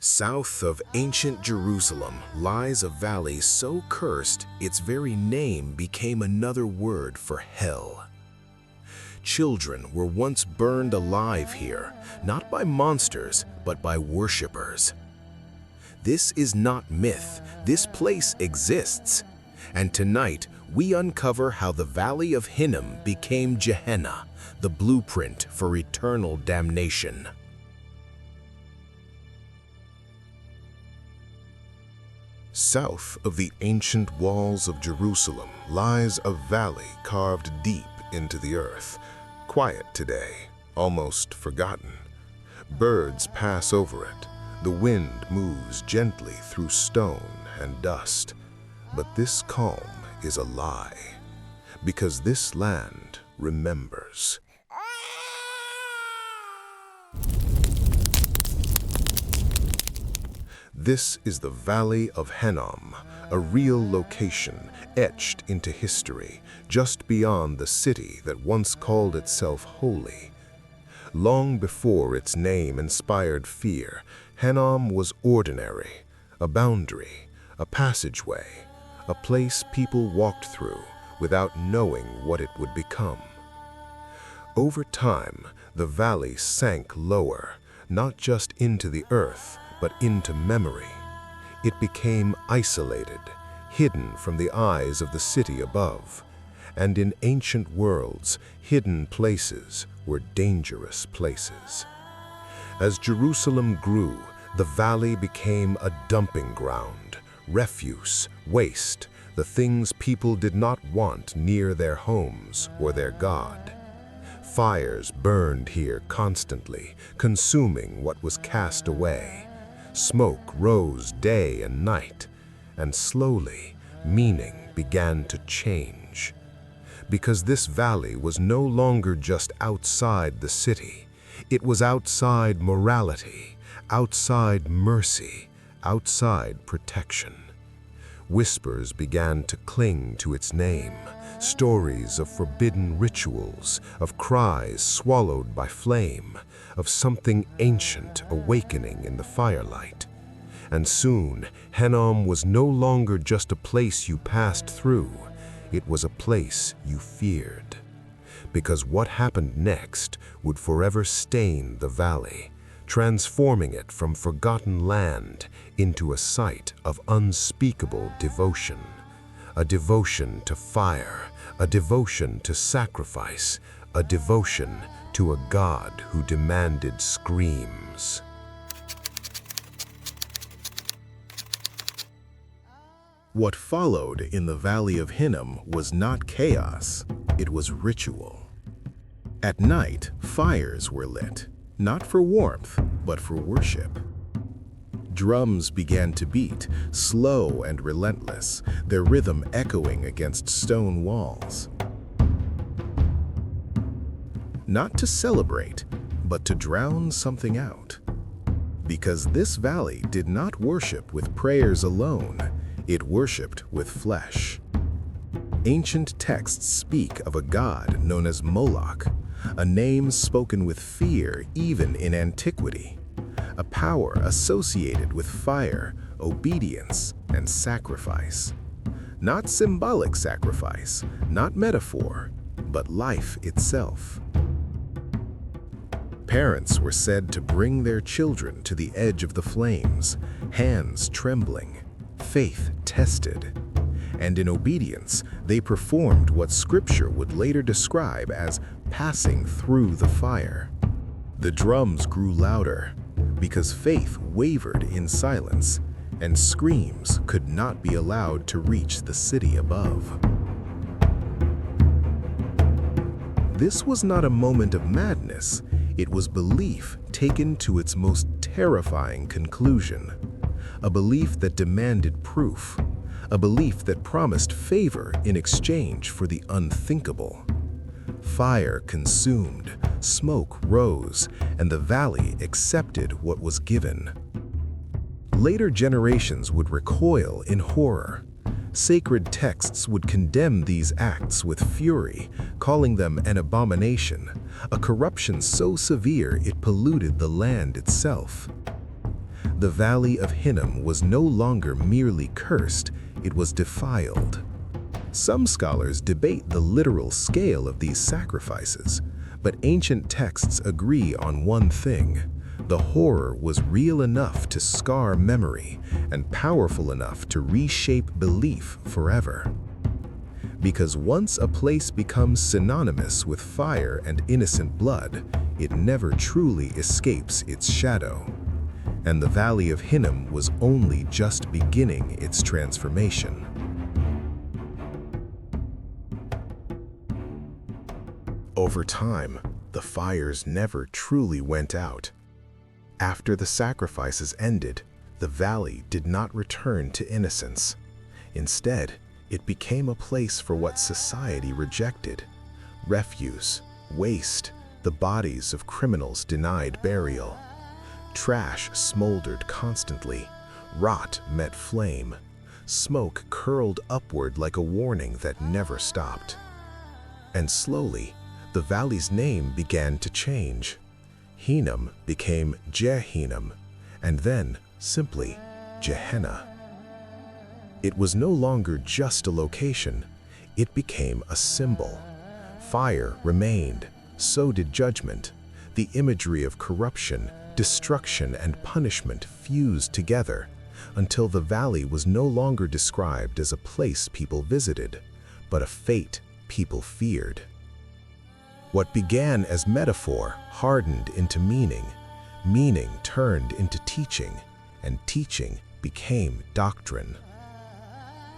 South of ancient Jerusalem lies a valley so cursed its very name became another word for hell. Children were once burned alive here, not by monsters, but by worshippers. This is not myth, this place exists. And tonight, we uncover how the Valley of Hinnom became Gehenna, the blueprint for eternal damnation. South of the ancient walls of Jerusalem lies a valley carved deep into the earth, quiet today, almost forgotten. Birds pass over it. The wind moves gently through stone and dust. But this calm is a lie, because this land remembers. This is the Valley of Hinnom, a real location etched into history, just beyond the city that once called itself holy. Long before its name inspired fear, Hinnom was ordinary, a boundary, a passageway, a place people walked through without knowing what it would become. Over time, the valley sank lower, not just into the earth, but into memory. It became isolated, hidden from the eyes of the city above. And in ancient worlds, hidden places were dangerous places. As Jerusalem grew, the valley became a dumping ground, refuse, waste, the things people did not want near their homes or their God. Fires burned here constantly, consuming what was cast away. Smoke rose day and night, and slowly, meaning began to change. Because this valley was no longer just outside the city, it was outside morality, outside mercy, outside protection. Whispers began to cling to its name, stories of forbidden rituals, of cries swallowed by flame, of something ancient awakening in the firelight. And soon, Hinnom was no longer just a place you passed through, it was a place you feared. Because what happened next would forever stain the valley, transforming it from forgotten land into a site of unspeakable devotion. A devotion to fire, a devotion to sacrifice, a devotion to a God who demanded screams. What followed in the Valley of Hinnom was not chaos, it was ritual. At night, fires were lit, not for warmth, but for worship. Drums began to beat, slow and relentless, their rhythm echoing against stone walls. Not to celebrate, but to drown something out. Because this valley did not worship with prayers alone, it worshipped with flesh. Ancient texts speak of a god known as Moloch, a name spoken with fear even in antiquity, a power associated with fire, obedience, and sacrifice. Not symbolic sacrifice, not metaphor, but life itself. Parents were said to bring their children to the edge of the flames, hands trembling, faith tested. And in obedience, they performed what Scripture would later describe as passing through the fire. The drums grew louder because faith wavered in silence, and screams could not be allowed to reach the city above. This was not a moment of madness, it was belief taken to its most terrifying conclusion. A belief that demanded proof, a belief that promised favor in exchange for the unthinkable. Fire consumed, smoke rose, and the valley accepted what was given. Later generations would recoil in horror. Sacred texts would condemn these acts with fury, calling them an abomination, a corruption so severe it polluted the land itself. The Valley of Hinnom was no longer merely cursed, it was defiled. Some scholars debate the literal scale of these sacrifices, but ancient texts agree on one thing: the horror was real enough to scar memory and powerful enough to reshape belief forever. Because once a place becomes synonymous with fire and innocent blood, it never truly escapes its shadow. And the Valley of Hinnom was only just beginning its transformation. Over time, the fires never truly went out. After the sacrifices ended, the valley did not return to innocence. Instead, it became a place for what society rejected: refuse, waste, the bodies of criminals denied burial. Trash smoldered constantly, rot met flame, smoke curled upward like a warning that never stopped. And slowly, the valley's name began to change. Hinnom became Gehenna, and then, simply, Gehenna. It was no longer just a location, it became a symbol. Fire remained, so did judgment. The imagery of corruption, destruction, and punishment fused together, until the valley was no longer described as a place people visited, but a fate people feared. What began as metaphor hardened into meaning, meaning turned into teaching, and teaching became doctrine.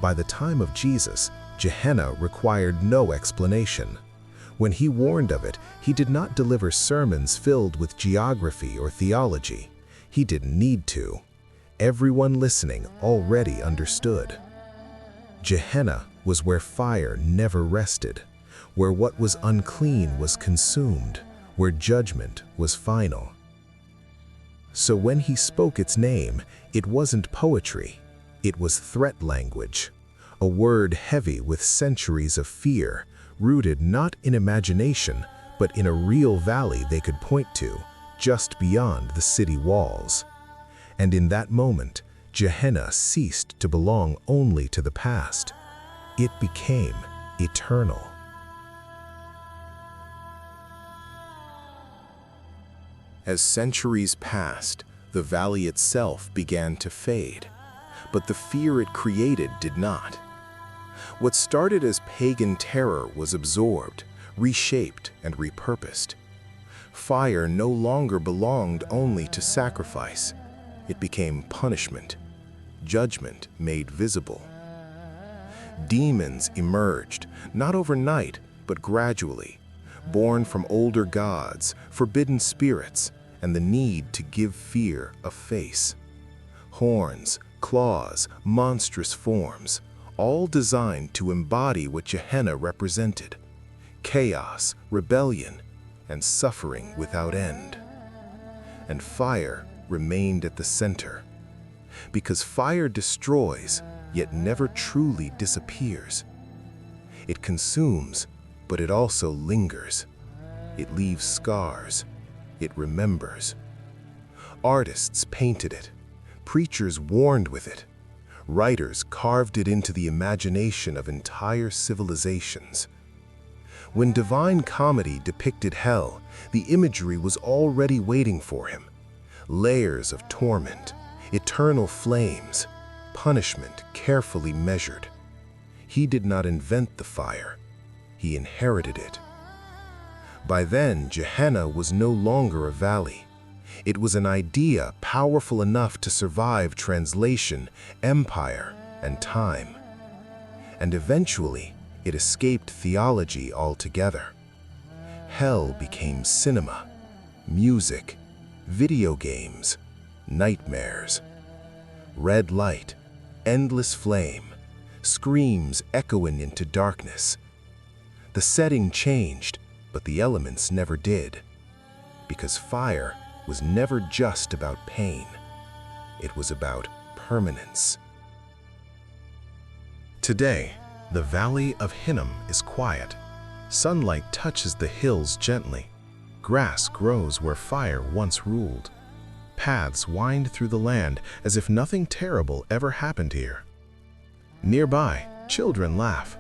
By the time of Jesus, Gehenna required no explanation. When he warned of it, he did not deliver sermons filled with geography or theology. He didn't need to. Everyone listening already understood. Gehenna was where fire never rested, where what was unclean was consumed, where judgment was final. So when he spoke its name, it wasn't poetry, it was threat language, a word heavy with centuries of fear, rooted not in imagination, but in a real valley they could point to, just beyond the city walls. And in that moment, Gehenna ceased to belong only to the past. It became eternal. As centuries passed, the valley itself began to fade, but the fear it created did not. What started as pagan terror was absorbed, reshaped, and repurposed. Fire no longer belonged only to sacrifice. It became punishment, judgment made visible. Demons emerged, not overnight, but gradually, born from older gods, forbidden spirits, and the need to give fear a face. Horns, claws, monstrous forms, all designed to embody what Gehenna represented: chaos, rebellion, and suffering without end. And fire remained at the center, because fire destroys, yet never truly disappears. It consumes, but it also lingers. It leaves scars. It remembers. Artists painted it. Preachers warned with it. Writers carved it into the imagination of entire civilizations. When Divine Comedy depicted hell, the imagery was already waiting for him. Layers of torment, eternal flames, punishment carefully measured. He did not invent the fire. He inherited it. By then, Gehenna was no longer a valley. It was an idea powerful enough to survive translation, empire, and time. And eventually, it escaped theology altogether. Hell became cinema, music, video games, nightmares. Red light, endless flame, screams echoing into darkness. The setting changed, but the elements never did, because fire was never just about pain. It was about permanence. Today, the Valley of Hinnom is quiet. Sunlight touches the hills gently. Grass grows where fire once ruled. paths wind through the land as if nothing terrible ever happened here. Nearby, children laugh.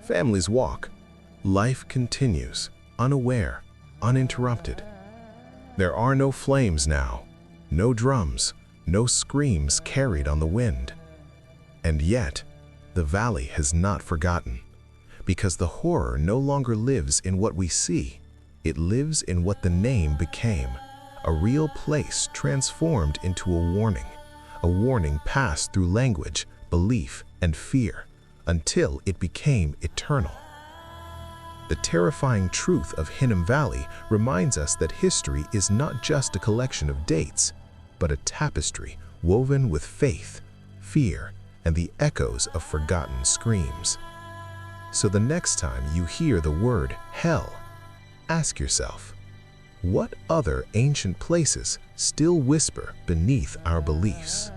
Families walk. Life continues, unaware, uninterrupted. There are no flames now, no drums, no screams carried on the wind. And yet, the valley has not forgotten, because the horror no longer lives in what we see. It lives in what the name became, a real place transformed into a warning passed through language, belief, and fear, until it became eternal. The terrifying truth of Hinnom Valley reminds us that history is not just a collection of dates, but a tapestry woven with faith, fear, and the echoes of forgotten screams. So the next time you hear the word hell, ask yourself, what other ancient places still whisper beneath our beliefs?